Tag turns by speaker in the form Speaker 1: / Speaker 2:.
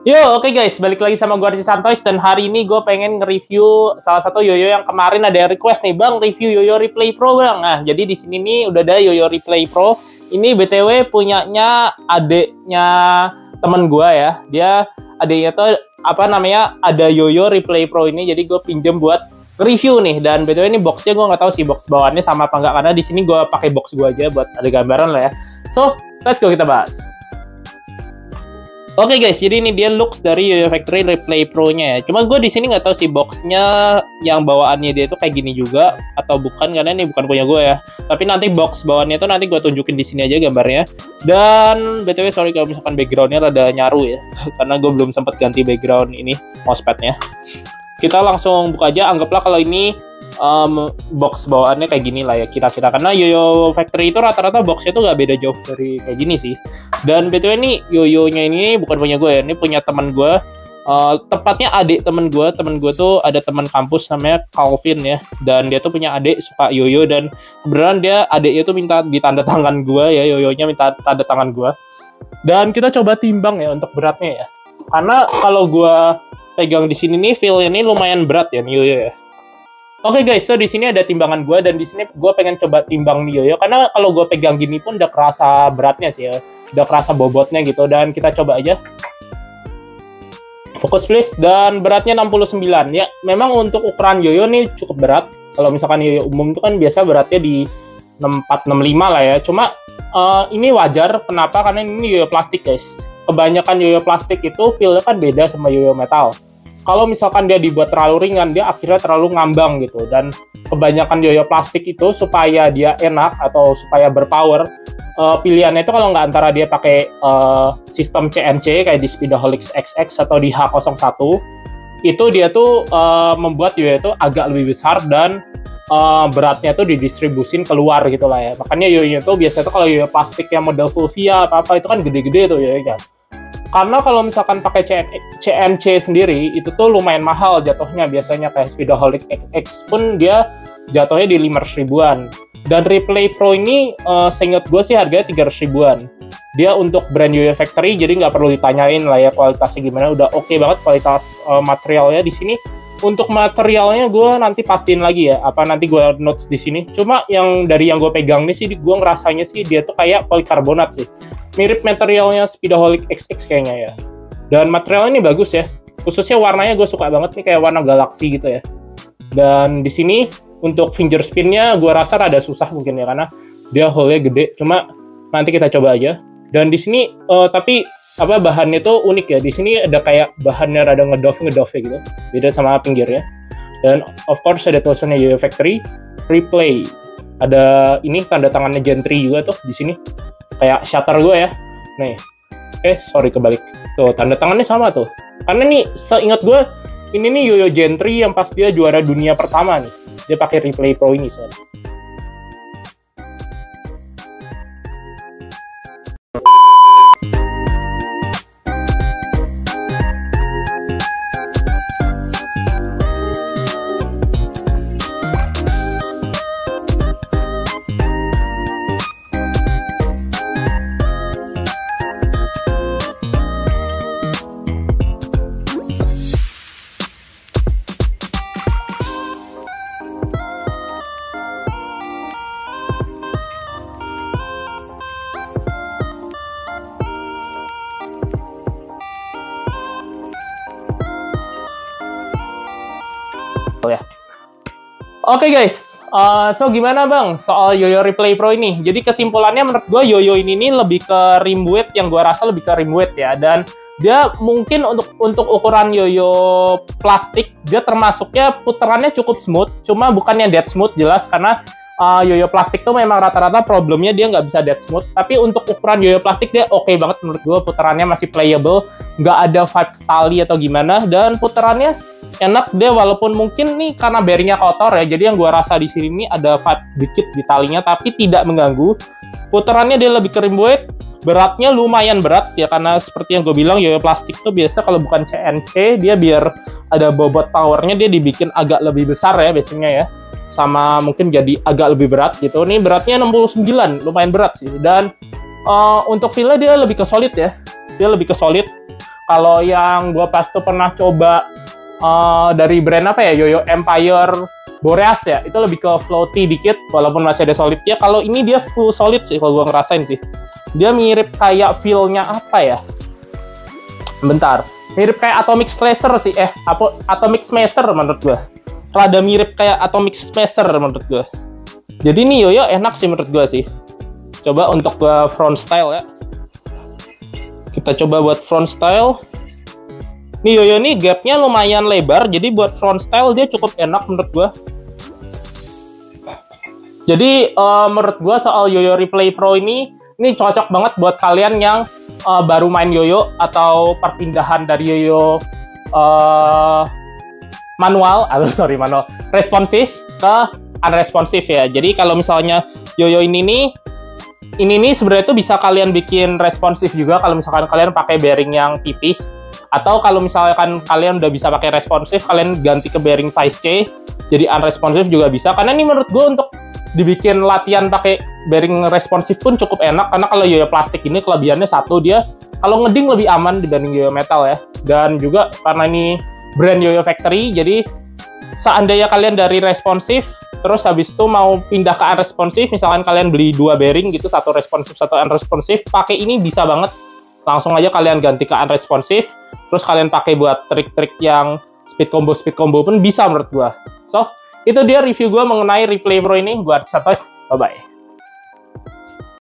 Speaker 1: Yo, oke guys, balik lagi sama gue Arci Santois dan hari ini gue pengen nge-review salah satu yoyo yang kemarin ada yang request nih, Bang, review yoyo Replay Pro, Bang. Nah, jadi di sini nih udah ada yoyo Replay Pro. Ini BTW punyanya adeknya temen gue ya. Dia adeknya tuh ada yoyo Replay Pro ini, jadi gue pinjem buat review nih. Dan BTW ini boxnya gue nggak tahu sih box bawaannya sama apa enggak, karena di sini gue pakai box gue aja buat ada gambaran lah ya. So, let's go kita bahas. Oke guys, jadi ini dia looks dari Yoyo Factory Replay Pro-nya ya. Cuma gue di sini nggak tahu sih boxnya yang bawaannya dia itu kayak gini juga atau bukan, karena ini bukan punya gue ya. Tapi nanti box bawaannya itu nanti gue tunjukin di sini aja gambarnya. Dan BTW sorry kalau misalkan backgroundnya rada nyaru ya, karena gue belum sempat ganti background ini mousepadnya. Kita langsung buka aja. Anggaplah kalau ini box bawaannya kayak gini lah ya kira-kira, karena Yoyo Factory itu rata-rata boxnya tuh gak beda jauh dari kayak gini sih. Dan BTW ini yoyonya ini bukan punya gue ya, ini punya teman gue, tepatnya adik temen gue tuh ada teman kampus namanya Calvin ya, dan dia tuh punya adik suka yoyo, dan kebenaran dia adiknya tuh minta ditanda tangan gue ya, yoyonya minta tanda tangan gue. Dan kita coba timbang ya untuk beratnya ya, karena kalau gue pegang di sini nih feel ini lumayan berat ya nih yoyo ya. Oke guys, so di sini ada timbangan gue, dan di sini gue pengen coba timbang nih yoyo, karena kalau gue pegang gini pun udah kerasa beratnya sih ya, udah kerasa bobotnya gitu. Dan kita coba aja, fokus please. Dan beratnya 69 ya, memang untuk ukuran yoyo nih cukup berat. Kalau misalkan yoyo umum itu kan biasa beratnya di 64-65 lah ya. Cuma ini wajar, kenapa? Karena ini yoyo plastik guys. Kebanyakan yoyo plastik itu feel-nya kan beda sama yoyo metal. Kalau misalkan dia dibuat terlalu ringan, dia akhirnya terlalu ngambang gitu. Dan kebanyakan yoyo plastik itu supaya dia enak atau supaya berpower, pilihannya itu kalau nggak antara dia pakai sistem CNC kayak di Speedoholics XX atau di H01, itu dia tuh membuat yoyo itu agak lebih besar dan beratnya tuh didistribusin keluar gitu lah ya. Makanya yoyo itu biasanya tuh kalau yoyo plastik yang model Fulvia apa-apa itu kan gede-gede tuh yoyonya. Karena kalau misalkan pakai CNC sendiri, itu tuh lumayan mahal jatuhnya. Biasanya kayak Speedoholic XX pun dia jatuhnya di 500 ribuan. Dan Replay Pro ini, seingat gue sih harganya 300 ribuan. Dia untuk brand Yoyo Factory, jadi nggak perlu ditanyain lah ya kualitasnya gimana. Udah oke banget kualitas materialnya di sini. Untuk materialnya gue nanti pastiin lagi ya, nanti gue notes di sini. Cuma yang dari yang gue pegang nih sih, gue ngerasanya sih dia tuh kayak polikarbonat sih. Mirip materialnya Speedoholic XX kayaknya ya. Dan materialnya ini bagus ya. Khususnya warnanya gue suka banget nih, kayak warna galaksi gitu ya. Dan di sini untuk finger spinnya gue rasa rada susah mungkin ya, karena dia hole-nya gede. Cuma nanti kita coba aja. Dan di sini tapi bahannya tuh unik ya. Di sini ada kayak bahannya rada ngedove ya gitu. Beda sama pinggirnya. Dan of course ada tulisannya Yoyo Factory Replay. Ada ini tanda tangannya Gentry juga tuh di sini. Kayak shutter gue ya. Nih. Sorry kebalik. Tuh, tanda tangannya sama tuh. Karena nih, seingat gue, ini nih Yoyo Gentry yang pas dia juara dunia pertama nih. Dia pakai Replay Pro ini soalnya. Ya. Oke guys, so gimana bang soal Yoyo Replay Pro ini? Jadi kesimpulannya menurut gue Yoyo ini nih lebih ke rim weight, yang gue rasa lebih ke rim weight ya. Dan dia mungkin untuk ukuran Yoyo plastik, dia termasuknya putarannya cukup smooth, cuma bukannya dead smooth jelas, karena Yoyo plastik tuh memang rata-rata problemnya dia nggak bisa dead smooth. Tapi untuk ukuran Yoyo plastik dia oke banget menurut gue, putarannya masih playable, nggak ada vibe tali atau gimana, dan putarannya enak dia, walaupun mungkin nih karena bearingnya kotor ya, jadi yang gue rasa di sini nih ada vibe dikit di talinya, tapi tidak mengganggu. Putarannya dia lebih ke rim weight, beratnya lumayan berat ya, karena seperti yang gue bilang Yoyo plastik tuh biasa kalau bukan CNC dia biar ada bobot powernya dia dibikin agak lebih besar ya biasanya ya. sama mungkin jadi agak lebih berat gitu. Ini beratnya 69, lumayan berat sih. Dan untuk feel-nya dia lebih ke solid ya. Dia lebih ke solid. Kalau yang gue pas tuh pernah coba dari brand apa ya, Yoyo Empire Boreas ya, itu lebih ke floaty dikit walaupun masih ada solid ya. Kalau ini dia full solid sih kalau gue ngerasain sih. Dia mirip kayak feel-nya apa ya, bentar, mirip kayak Atomic Slasher sih, Atomic Smasher menurut gue. Rada mirip kayak Atomic Smasher menurut gue. Jadi ini Yoyo enak sih menurut gue sih. Coba untuk front style ya, kita coba buat front style. Nih Yoyo nih gapnya lumayan lebar, jadi buat front style dia cukup enak menurut gua. Jadi menurut gua soal Yoyo Replay Pro ini cocok banget buat kalian yang baru main Yoyo atau perpindahan dari Yoyo manual responsif ke unresponsive ya. Jadi kalau misalnya Yoyo ini sebenarnya itu bisa kalian bikin responsif juga kalau misalkan kalian pakai bearing yang pipih. Atau kalau misalkan kalian udah bisa pakai responsif, kalian ganti ke bearing size C, jadi unresponsive juga bisa. Karena ini menurut gue untuk dibikin latihan pakai bearing responsif pun cukup enak. Karena kalau Yoyo plastik ini kelebihannya satu, dia kalau ngeding lebih aman dibanding Yoyo metal ya. Dan juga karena ini brand Yoyo Factory, jadi seandainya kalian dari responsif, terus habis itu mau pindah ke unresponsive, misalkan kalian beli 2 bearing gitu, satu responsif, satu unresponsive, pakai ini bisa banget. Langsung aja kalian ganti ke unresponsive, terus kalian pakai buat trik-trik yang speed combo pun bisa menurut gua. So, itu dia review gua mengenai Replay Pro ini. Gua Ardi Santosh, bye-bye.